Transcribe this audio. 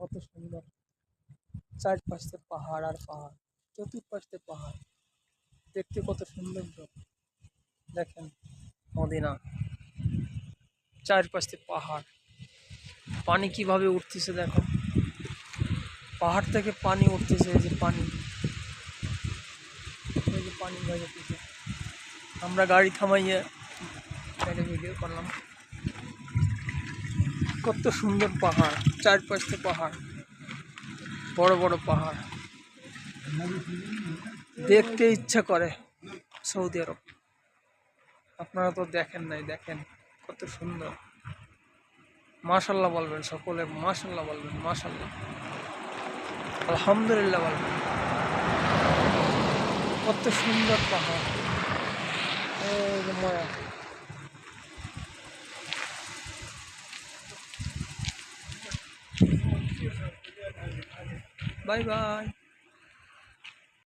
কত সুন্দর, চারপাশে পাহাড় আর পাহাড়, চতুর্পাশে পাহাড়, দেখতে কত সুন্দর। দেখেন মদিনা, চারপাশে পাহাড়, পানি কিভাবে উঠতেছে দেখো, পাহাড় থেকে পানি উঠতেছে, এই যে পানি, এই যে পানি বাজাতেছে। আমরা গাড়ি থামাইয়ে ভিডিও করলাম। কত সুন্দর পাহাড়, চারপাশে পাহাড়, বড় বড় পাহাড়, দেখতে ইচ্ছা করে সৌদি আরব। আপনারা তো দেখেন নাই, দেখেন কত সুন্দর। মাশাল্লাহ বলবেন সকলে, মাশাল্লাহ বলবেন, মাশাল্লাহ, আলহামদুলিল্লাহ বলবেন। কত সুন্দর পাহাড়, এই যে ময়া। Bye bye.